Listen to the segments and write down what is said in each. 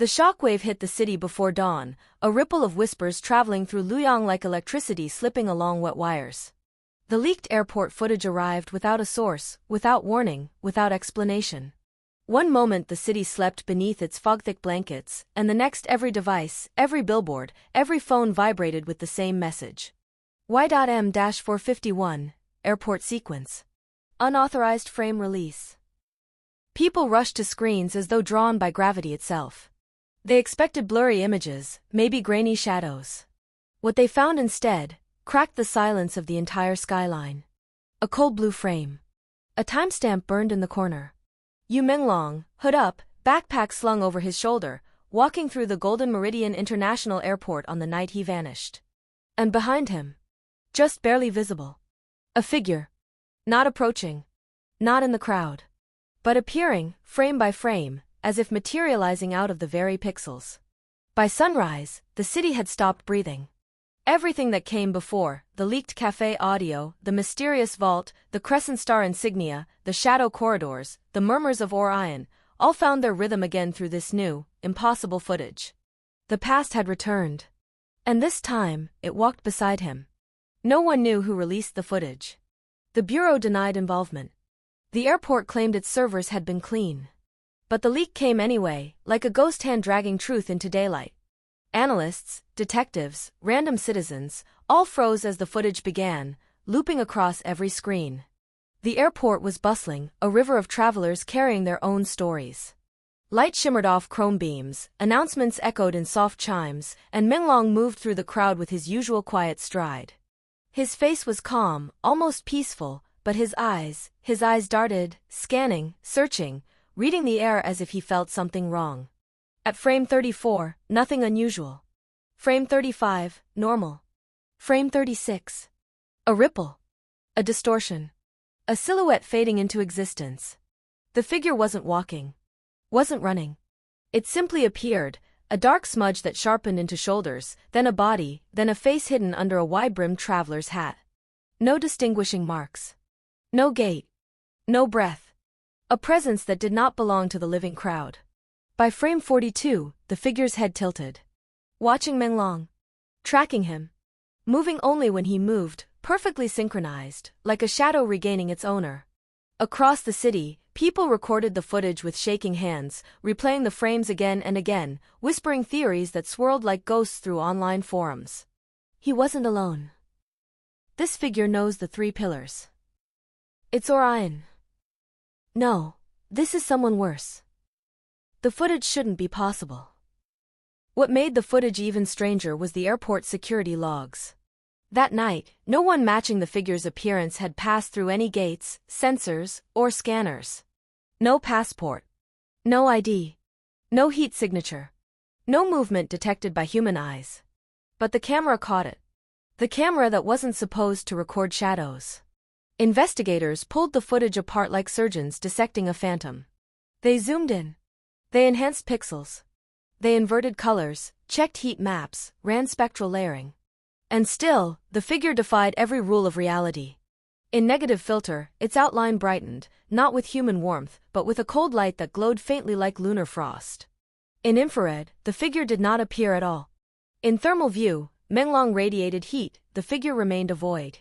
The shockwave hit the city before dawn, a ripple of whispers traveling through Luoyang like electricity slipping along wet wires. The leaked airport footage arrived without a source, without warning, without explanation. One moment the city slept beneath its fog-thick blankets, and the next every device, every billboard, every phone vibrated with the same message. Y.M-451, airport sequence. Unauthorized frame release. People rushed to screens as though drawn by gravity itself. They expected blurry images, maybe grainy shadows. What they found instead cracked the silence of the entire skyline. A cold blue frame. A timestamp burned in the corner. Yu Menglong, hood up, backpack slung over his shoulder, walking through the Golden Meridian International Airport on the night he vanished. And behind him, just barely visible, a figure. Not approaching. Not in the crowd. But appearing, frame by frame, as if materializing out of the very pixels. By sunrise, the city had stopped breathing. Everything that came before, the leaked cafe audio, the mysterious vault, the crescent star insignia, the shadow corridors, the murmurs of Orion, all found their rhythm again through this new, impossible footage. The past had returned. And this time, it walked beside him. No one knew who released the footage. The bureau denied involvement. The airport claimed its servers had been clean. But the leak came anyway, like a ghost hand dragging truth into daylight. Analysts, detectives, random citizens, all froze as the footage began, looping across every screen. The airport was bustling, a river of travelers carrying their own stories. Light shimmered off chrome beams, announcements echoed in soft chimes, and Menglong moved through the crowd with his usual quiet stride. His face was calm, almost peaceful, but his eyes darted, scanning, searching, reading the air as if he felt something wrong. At frame 34, nothing unusual. Frame 35, normal. Frame 36. A ripple. A distortion. A silhouette fading into existence. The figure wasn't walking. Wasn't running. It simply appeared, a dark smudge that sharpened into shoulders, then a body, then a face hidden under a wide-brimmed traveler's hat. No distinguishing marks. No gait. No breath. A presence that did not belong to the living crowd. By frame 42, the figure's head tilted. Watching Menglong. Tracking him. Moving only when he moved, perfectly synchronized, like a shadow regaining its owner. Across the city, people recorded the footage with shaking hands, replaying the frames again and again, whispering theories that swirled like ghosts through online forums. He wasn't alone. This figure knows the three pillars. It's Orion. No, this is someone worse. The footage shouldn't be possible. What made the footage even stranger was the airport security logs. That night, no one matching the figure's appearance had passed through any gates, sensors, or scanners. No passport. No ID. No heat signature. No movement detected by human eyes. But the camera caught it. The camera that wasn't supposed to record shadows. Investigators pulled the footage apart like surgeons dissecting a phantom. They zoomed in. They enhanced pixels. They inverted colors, checked heat maps, ran spectral layering. And still, the figure defied every rule of reality. In negative filter, its outline brightened, not with human warmth, but with a cold light that glowed faintly like lunar frost. In infrared, the figure did not appear at all. In thermal view, Menglong radiated heat, the figure remained a void.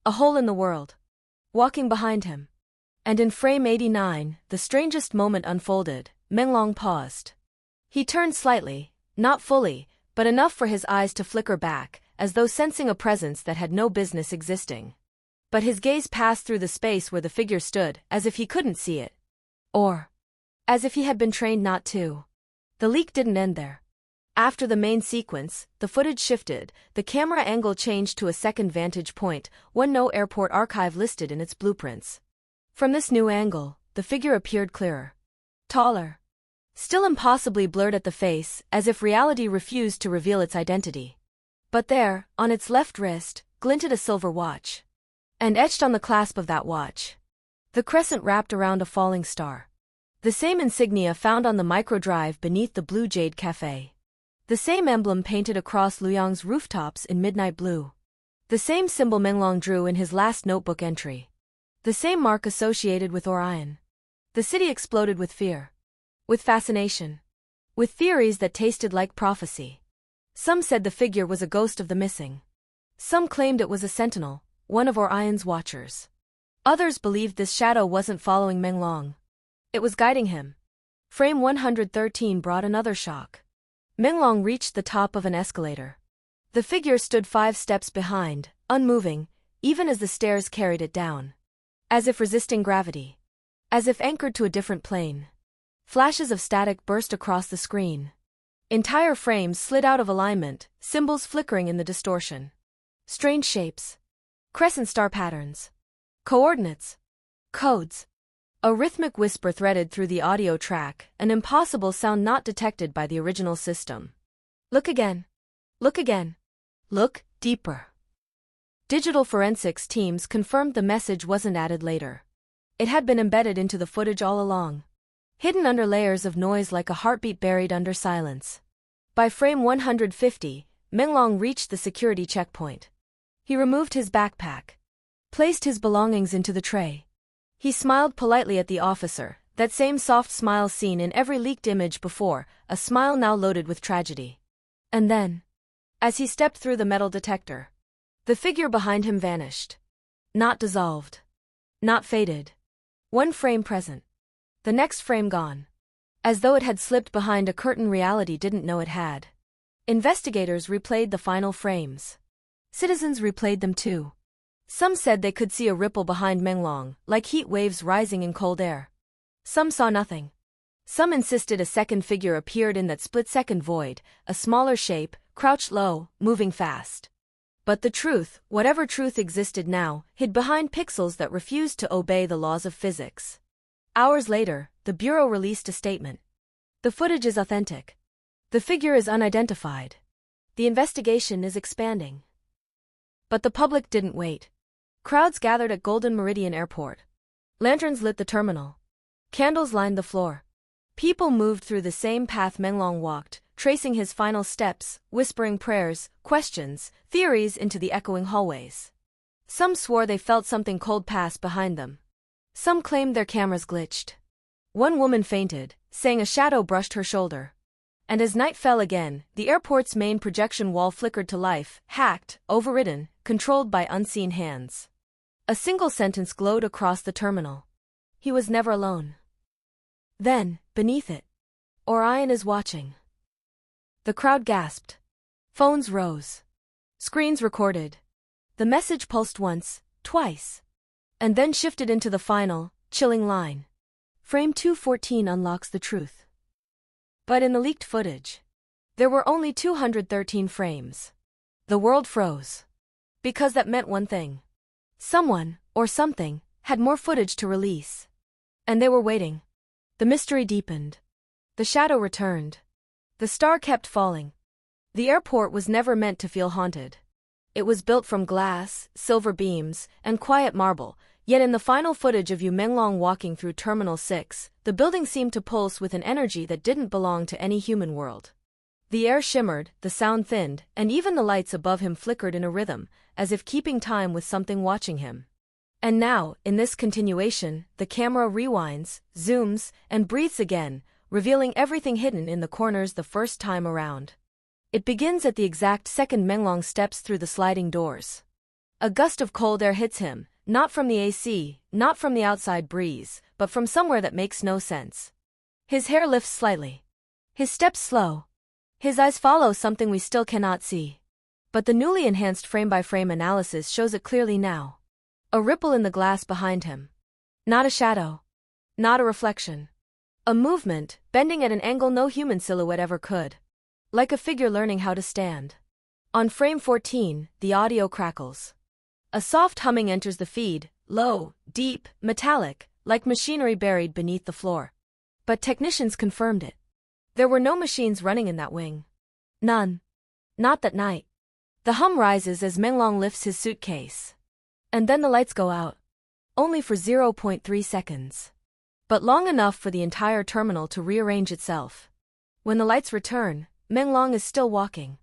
A hole in the world. Walking behind him. And in frame 89, the strangest moment unfolded. Menglong paused. He turned slightly, not fully, but enough for his eyes to flicker back, as though sensing a presence that had no business existing. But his gaze passed through the space where the figure stood, as if he couldn't see it. Or as if he had been trained not to. The leak didn't end there. After the main sequence, the footage shifted, the camera angle changed to a second vantage point, one no airport archive listed in its blueprints. From this new angle, the figure appeared clearer. Taller. Still impossibly blurred at the face, as if reality refused to reveal its identity. But there, on its left wrist, glinted a silver watch. And etched on the clasp of that watch, the crescent wrapped around a falling star. The same insignia found on the microdrive beneath the Blue Jade Cafe. The same emblem painted across Luoyang's rooftops in midnight blue. The same symbol Menglong drew in his last notebook entry. The same mark associated with Orion. The city exploded with fear. With fascination. with theories that tasted like prophecy. Some said the figure was a ghost of the missing. Some claimed it was a sentinel, one of Orion's watchers. Others believed this shadow wasn't following Menglong. It was guiding him. Frame 113 brought another shock. Menglong reached the top of an escalator. The figure stood 5 steps behind, unmoving, even as the stairs carried it down. As if resisting gravity. As if anchored to a different plane. Flashes of static burst across the screen. Entire frames slid out of alignment, symbols flickering in the distortion. Strange shapes. Crescent star patterns. Coordinates. Codes. A rhythmic whisper threaded through the audio track, an impossible sound not detected by the original system. Look again. Look again. Look deeper. Digital forensics teams confirmed the message wasn't added later. It had been embedded into the footage all along. Hidden under layers of noise like a heartbeat buried under silence. By frame 150, Menglong reached the security checkpoint. He removed his backpack. Placed his belongings into the tray. He smiled politely at the officer, that same soft smile seen in every leaked image before, a smile now loaded with tragedy. And then, as he stepped through the metal detector, the figure behind him vanished. Not dissolved. Not faded. One frame present. The next frame gone. As though it had slipped behind a curtain reality didn't know it had. Investigators replayed the final frames. Citizens replayed them too. Some said they could see a ripple behind Menglong, like heat waves rising in cold air. Some saw nothing. Some insisted a second figure appeared in that split-second void, a smaller shape, crouched low, moving fast. But the truth, whatever truth existed now, hid behind pixels that refused to obey the laws of physics. Hours later, the Bureau released a statement. The footage is authentic. The figure is unidentified. The investigation is expanding. But the public didn't wait. Crowds gathered at Golden Meridian Airport. Lanterns lit the terminal. Candles lined the floor. People moved through the same path Menglong walked, tracing his final steps, whispering prayers, questions, theories into the echoing hallways. Some swore they felt something cold pass behind them. Some claimed their cameras glitched. One woman fainted, saying a shadow brushed her shoulder. And as night fell again, the airport's main projection wall flickered to life, hacked, overridden, controlled by unseen hands. A single sentence glowed across the terminal. He was never alone. Then, beneath it, Orion is watching. The crowd gasped. Phones rose. Screens recorded. The message pulsed once, twice. And then shifted into the final, chilling line. Frame 214 unlocks the truth. But in the leaked footage, there were only 213 frames. The world froze. Because that meant one thing. Someone, or something, had more footage to release. And they were waiting. The mystery deepened. The shadow returned. The star kept falling. The airport was never meant to feel haunted. It was built from glass, silver beams, and quiet marble, yet in the final footage of Yu Menglong walking through Terminal 6, the building seemed to pulse with an energy that didn't belong to any human world. The air shimmered, the sound thinned, and even the lights above him flickered in a rhythm, as if keeping time with something watching him. And now, in this continuation, the camera rewinds, zooms, and breathes again, revealing everything hidden in the corners the first time around. It begins at the exact second Menglong steps through the sliding doors. A gust of cold air hits him, not from the AC, not from the outside breeze, but from somewhere that makes no sense. His hair lifts slightly. His steps slow. His eyes follow something we still cannot see. But the newly enhanced frame-by-frame analysis shows it clearly now. A ripple in the glass behind him. Not a shadow. Not a reflection. A movement, bending at an angle no human silhouette ever could. Like a figure learning how to stand. On frame 14, the audio crackles. A soft humming enters the feed, low, deep, metallic, like machinery buried beneath the floor. But technicians confirmed it. There were no machines running in that wing. None. Not that night. The hum rises as Menglong lifts his suitcase. And then the lights go out. Only for 0.3 seconds. But long enough for the entire terminal to rearrange itself. When the lights return, Menglong is still walking.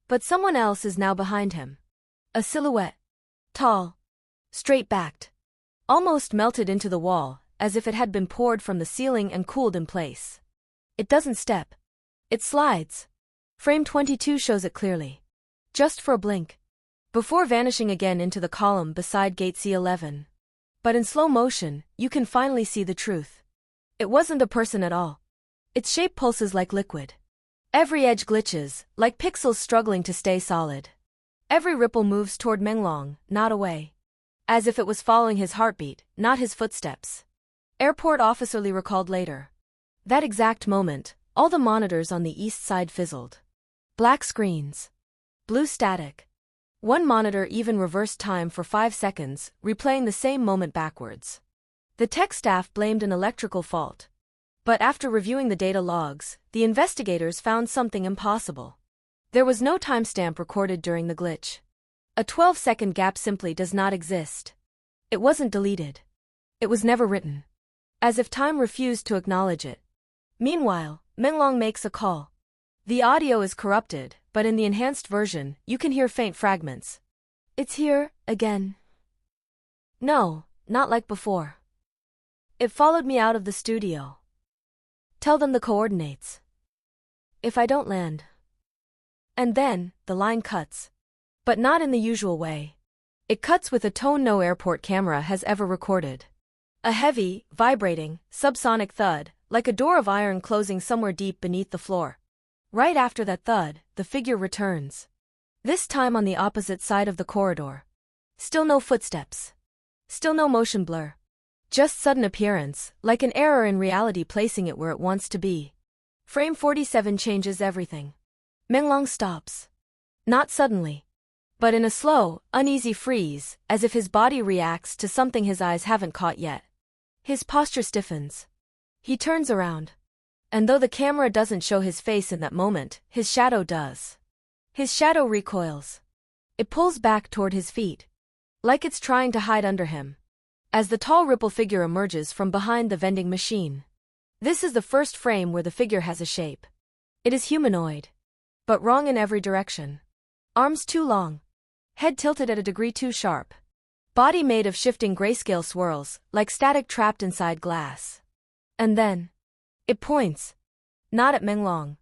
But someone else is now behind him. A silhouette. Tall. Straight-backed. Almost melted into the wall, as if it had been poured from the ceiling and cooled in place. It doesn't step. It slides. Frame 22 shows it clearly. Just for a blink. Before vanishing again into the column beside gate C11. But in slow motion, you can finally see the truth. It wasn't a person at all. Its shape pulses like liquid. Every edge glitches, like pixels struggling to stay solid. Every ripple moves toward Menglong, not away. As if it was following his heartbeat, not his footsteps. Airport officer Lee recalled later. That exact moment, all the monitors on the east side fizzled. Black screens. Blue static. One monitor even reversed time for 5 seconds, replaying the same moment backwards. The tech staff blamed an electrical fault. But after reviewing the data logs, the investigators found something impossible. There was no timestamp recorded during the glitch. A 12-second gap simply does not exist. It wasn't deleted. It was never written. As if time refused to acknowledge it. Meanwhile, Menglong makes a call. The audio is corrupted, but in the enhanced version, you can hear faint fragments. It's here, again. No, not like before. It followed me out of the studio. Tell them the coordinates. If I don't land. And then, the line cuts. But not in the usual way. It cuts with a tone no airport camera has ever recorded. A heavy, vibrating, subsonic thud, like a door of iron closing somewhere deep beneath the floor. Right after that thud, the figure returns. This time on the opposite side of the corridor. Still no footsteps. Still no motion blur. Just sudden appearance, like an error in reality placing it where it wants to be. Frame 47 changes everything. Menglong stops. Not suddenly. But in a slow, uneasy freeze, as if his body reacts to something his eyes haven't caught yet. His posture stiffens. He turns around. And though the camera doesn't show his face in that moment, his shadow does. His shadow recoils. It pulls back toward his feet. Like it's trying to hide under him. As the tall ripple figure emerges from behind the vending machine. This is the first frame where the figure has a shape. It is humanoid. But wrong in every direction. Arms too long. Head tilted at a degree too sharp. Body made of shifting grayscale swirls, like static trapped inside glass. And then. It points. Not at Menglong.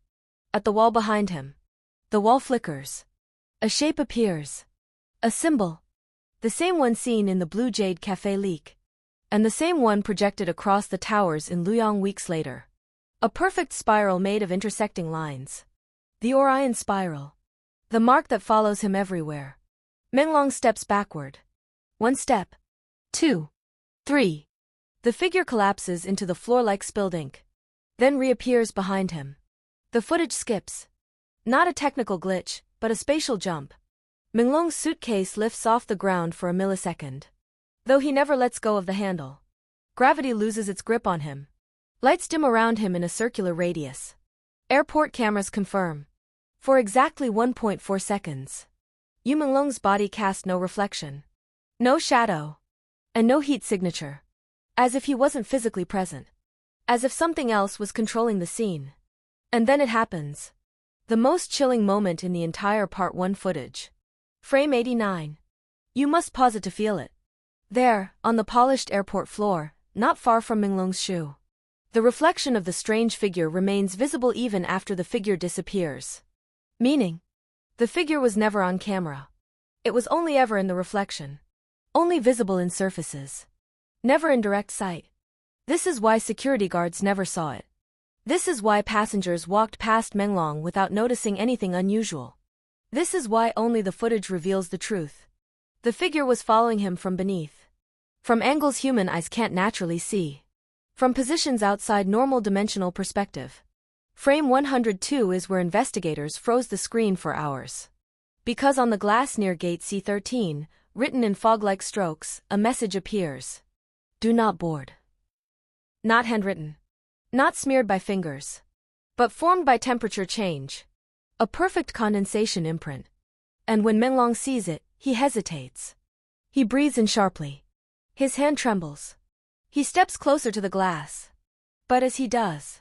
At the wall behind him. The wall flickers. A shape appears. A symbol. The same one seen in the Blue Jade Cafe leak. And the same one projected across the towers in Luoyang weeks later. A perfect spiral made of intersecting lines. The Orion spiral. The mark that follows him everywhere. Menglong steps backward. 1 step. 2. 3. The figure collapses into the floor like spilled ink. Then reappears behind him. The footage skips. Not a technical glitch, but a spatial jump. Menglong's suitcase lifts off the ground for a millisecond. Though he never lets go of the handle. Gravity loses its grip on him. Lights dim around him in a circular radius. Airport cameras confirm. For exactly 1.4 seconds. Yu Menglong's body cast no reflection. No shadow. And no heat signature. As if he wasn't physically present. As if something else was controlling the scene. And then it happens. The most chilling moment in the entire Part 1 footage. Frame 89. You must pause it to feel it. There, on the polished airport floor, not far from Menglong's shoe. The reflection of the strange figure remains visible even after the figure disappears. Meaning, the figure was never on camera. It was only ever in the reflection. Only visible in surfaces. Never in direct sight. This is why security guards never saw it. This is why passengers walked past Menglong without noticing anything unusual. This is why only the footage reveals the truth. The figure was following him from beneath. From angles human eyes can't naturally see. From positions outside normal dimensional perspective. Frame 102 is where investigators froze the screen for hours. Because on the glass near gate C13, written in fog-like strokes, a message appears. Do not board. Not handwritten. Not smeared by fingers. But formed by temperature change. A perfect condensation imprint. And when Menglong sees it, he hesitates. He breathes in sharply. His hand trembles. He steps closer to the glass. But as he does,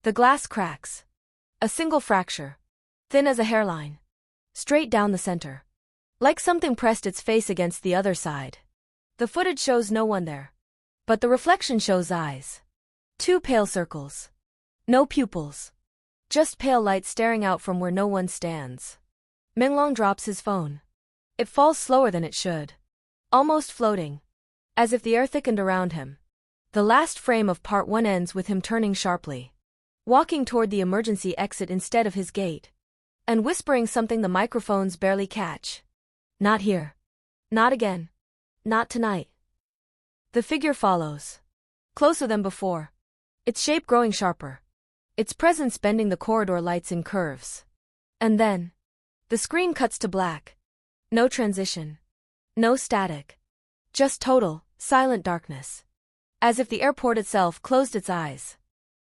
the glass cracks. A single fracture. Thin as a hairline. Straight down the center. Like something pressed its face against the other side. The footage shows no one there. But the reflection shows eyes. 2 pale circles. No pupils. Just pale light staring out from where no one stands. Menglong drops his phone. It falls slower than it should. Almost floating. As if the air thickened around him. The last frame of part 1 ends with him turning sharply. Walking toward the emergency exit instead of his gate. And whispering something the microphones barely catch. Not here. Not again. Not tonight. The figure follows. Closer than before. Its shape growing sharper. Its presence bending the corridor lights in curves. And then, the screen cuts to black. No transition. No static. Just total, silent darkness. As if the airport itself closed its eyes.